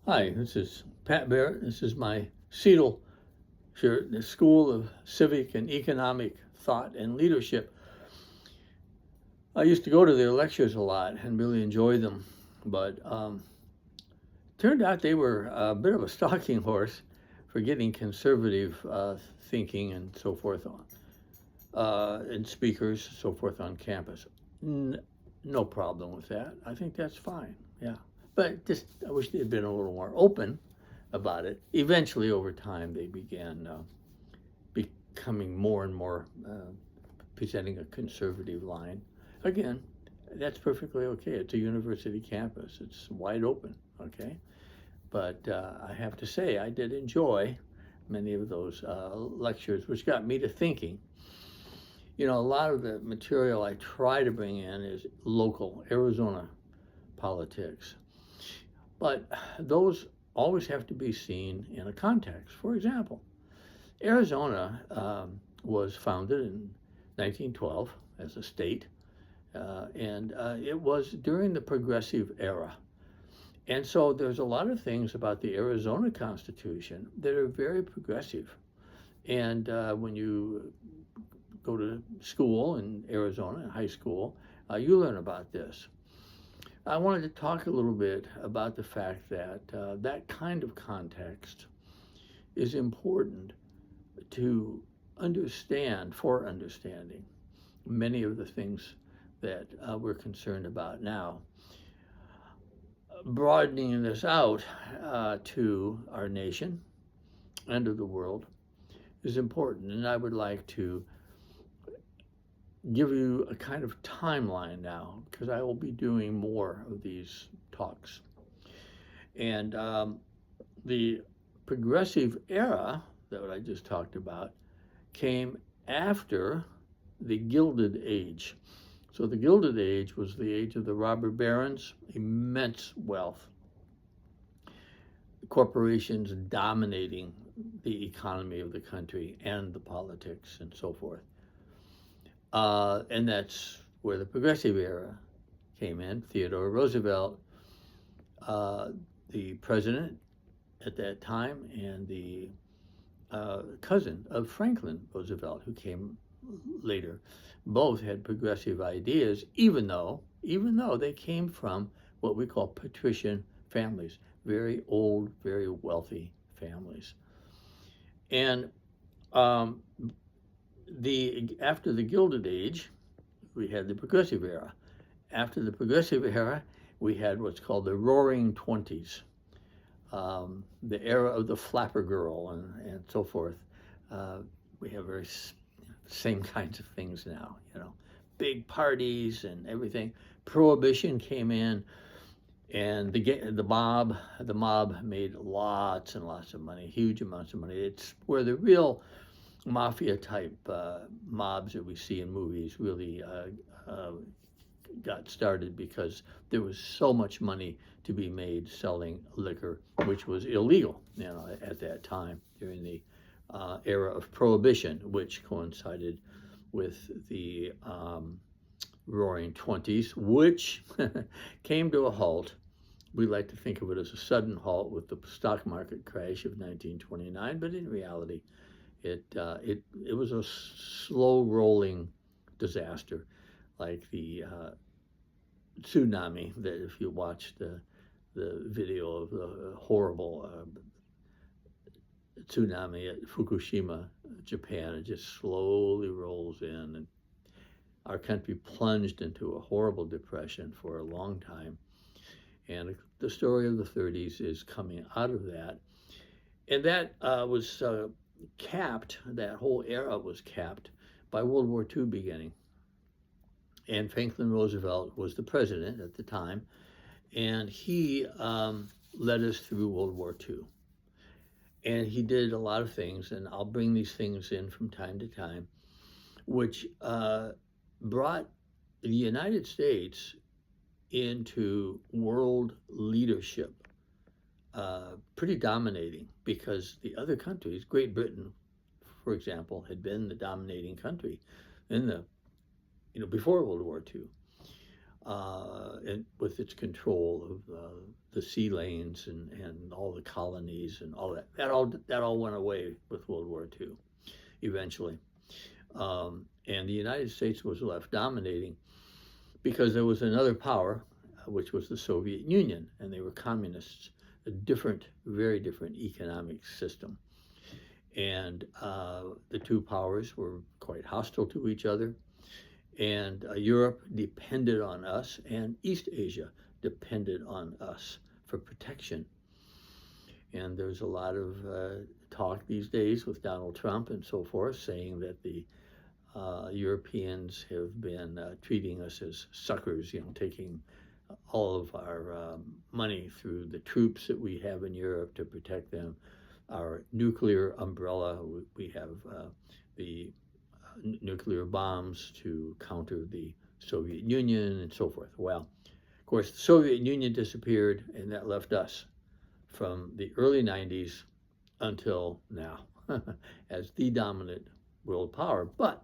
Hi, this is Pat Barrett. This is my Seattle shirt, the School of Civic and Economic Thought and Leadership. I used to go to their lectures a lot and really enjoy them, but turned out they were a bit of a stalking horse for getting conservative thinking and so forth on, and speakers, so forth on campus. No problem with that. I think that's fine, yeah. But just, I wish they had been a little more open about it. Eventually, over time, they began becoming more and more presenting a conservative line. Again, that's perfectly okay. It's a university campus. It's wide open, okay? But I have to say, I did enjoy many of those lectures, which got me to thinking. You know, a lot of the material I try to bring in is local Arizona politics. But those always have to be seen in a context. For example, Arizona was founded in 1912 as a state, and it was during the progressive era. And so there's a lot of things about the Arizona Constitution that are very progressive. And when you go to school in Arizona, high school, you learn about this. I wanted to talk a little bit about the fact that that kind of context is important to understand, for understanding many of the things that we're concerned about now. Broadening this out to our nation and to the world is important, and I would like to give you a kind of timeline now, because I will be doing more of these talks. And the progressive era that I just talked about came after the Gilded Age. So the Gilded Age was the age of the robber barons, immense wealth, corporations dominating the economy of the country and the politics and so forth. And that's where the progressive era came in. Theodore Roosevelt, the president at that time, and the cousin of Franklin Roosevelt, who came later, both had progressive ideas, even though they came from what we call patrician families, very old, very wealthy families. And after the Gilded Age, we had the progressive era. After the progressive era, we had what's called the Roaring Twenties, the era of the flapper girl and so forth. We have very same kinds of things now, you know, big parties and everything. Prohibition came in, and the mob made lots and lots of money, huge amounts of money. It's where the real mafia type mobs that we see in movies really got started, because there was so much money to be made selling liquor, which was illegal, you know, at that time during the era of Prohibition, which coincided with the Roaring Twenties, which came to a halt. We like to think of it as a sudden halt with the stock market crash of 1929, but in reality, it was a slow rolling disaster, like the tsunami. That if you watch the video of the horrible tsunami at Fukushima, Japan, it just slowly rolls in, and our country plunged into a horrible depression for a long time. And the story of the 30s is coming out of that. And that was capped, that whole era was capped by World War II beginning. And Franklin Roosevelt was the president at the time, and he led us through World War II. And he did a lot of things, and I'll bring these things in from time to time, which brought the United States into world leadership, pretty dominating, because the other countries, Great Britain, for example, had been the dominating country in the, before World War II. with its control of the sea lanes and all the colonies and all that. That all went away with World War II eventually. And the United States was left dominating because there was another power, which was the Soviet Union, and they were communists, a different, very different economic system. And the two powers were quite hostile to each other. And Europe depended on us, and East Asia depended on us for protection. And there's a lot of talk these days with Donald Trump and so forth, saying that the Europeans have been treating us as suckers, taking all of our money through the troops that we have in Europe to protect them, our nuclear umbrella. We have the nuclear bombs to counter the Soviet Union and so forth. Well, of course, the Soviet Union disappeared, and that left us from the early 90s until now as the dominant world power. But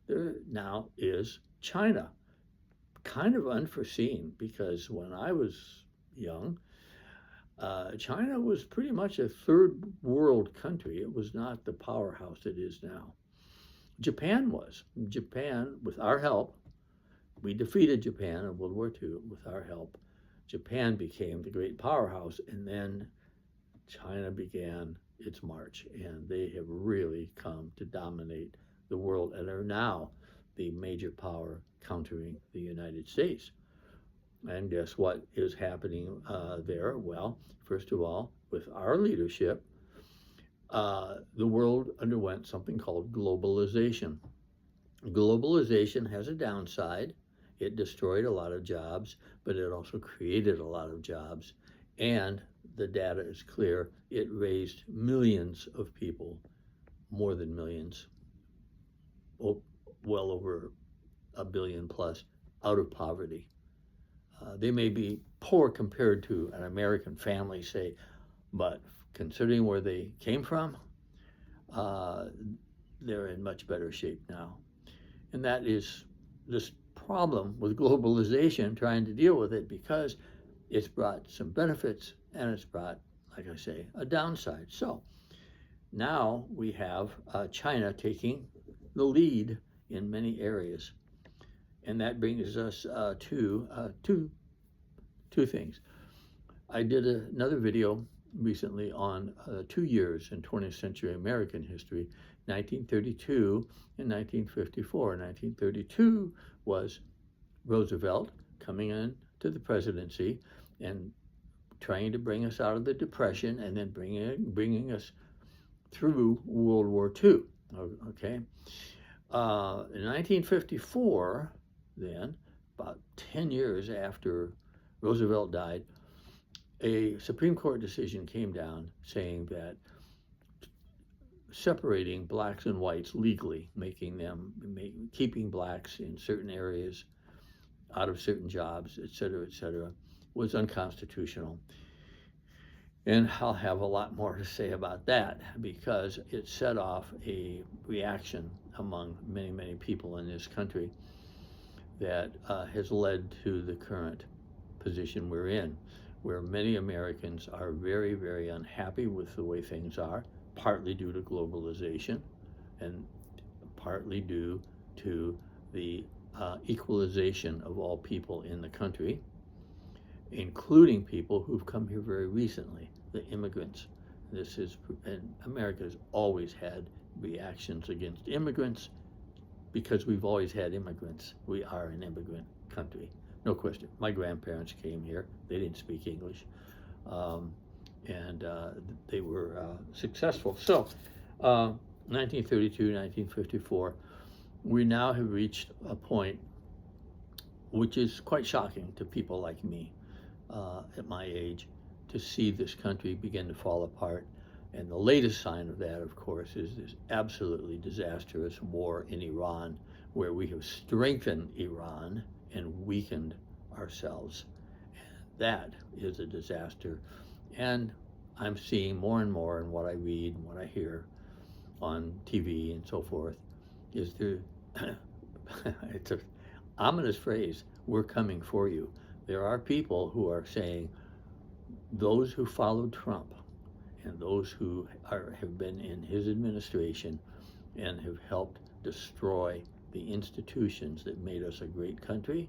there now is China, kind of unforeseen, because when I was young, China was pretty much a third world country. It was not the powerhouse it is now. Japan was. Japan, with our help, we defeated Japan in World War II with our help. Japan became the great powerhouse, and then China began its march, and they have really come to dominate the world and are now the major power countering the United States. And guess what is happening there? Well, first of all, with our leadership, the world underwent something called globalization. Globalization has a downside. It destroyed a lot of jobs, but it also created a lot of jobs. And the data is clear. It raised millions of people, more than millions, well over 1 billion plus, out of poverty. They may be poor compared to an American family, say, but considering where they came from, they're in much better shape now. And that is this problem with globalization, trying to deal with it, because it's brought some benefits and it's brought, like I say, a downside. So now we have China taking the lead in many areas. And that brings us to two things. I did another video recently on 2 years in 20th century American history, 1932 and 1954. 1932 was Roosevelt coming in to the presidency and trying to bring us out of the Depression, and then bringing us through World War II. Okay. In 1954, then, about 10 years after Roosevelt died, a Supreme Court decision came down saying that separating blacks and whites legally, keeping blacks in certain areas, out of certain jobs, et cetera, was unconstitutional. And I'll have a lot more to say about that, because it set off a reaction among many, many people in this country that has led to the current position we're in, where many Americans are very, very unhappy with the way things are, partly due to globalization and partly due to the equalization of all people in the country, including people who've come here very recently, the immigrants. And America has always had reactions against immigrants because we've always had immigrants. We are an immigrant country, no question. My grandparents came here. They didn't speak English, and they were successful. So 1932, 1954, we now have reached a point which is quite shocking to people like me at my age, to see this country begin to fall apart. And the latest sign of that, of course, is this absolutely disastrous war in Iran, where we have strengthened Iran and weakened ourselves. That is a disaster. And I'm seeing more and more in what I read and what I hear on TV and so forth, is it's an ominous phrase, we're coming for you. There are people who are saying those who followed Trump and those who have been in his administration and have helped destroy the institutions that made us a great country,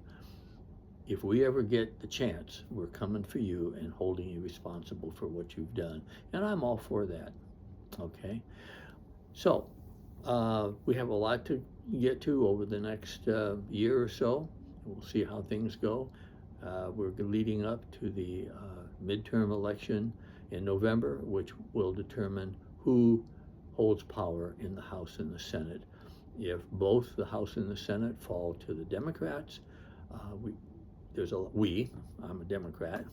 if we ever get the chance, we're coming for you and holding you responsible for what you've done. And I'm all for that. Okay? So, we have a lot to get to over the next year or so. We'll see how things go. We're leading up to the midterm election in November, which will determine who holds power in the House and the Senate. If both the House and the Senate fall to the Democrats, I'm a Democrat,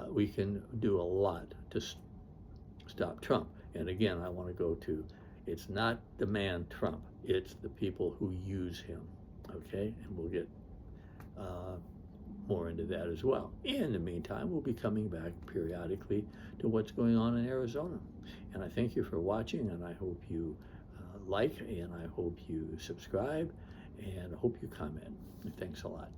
we can do a lot to stop Trump. And again, I want to go to, it's not the man Trump, it's the people who use him, okay? And we'll get more into that as well. In the meantime, we'll be coming back periodically to what's going on in Arizona. And I thank you for watching, and I hope you like, and I hope you subscribe, and I hope you comment. And thanks a lot.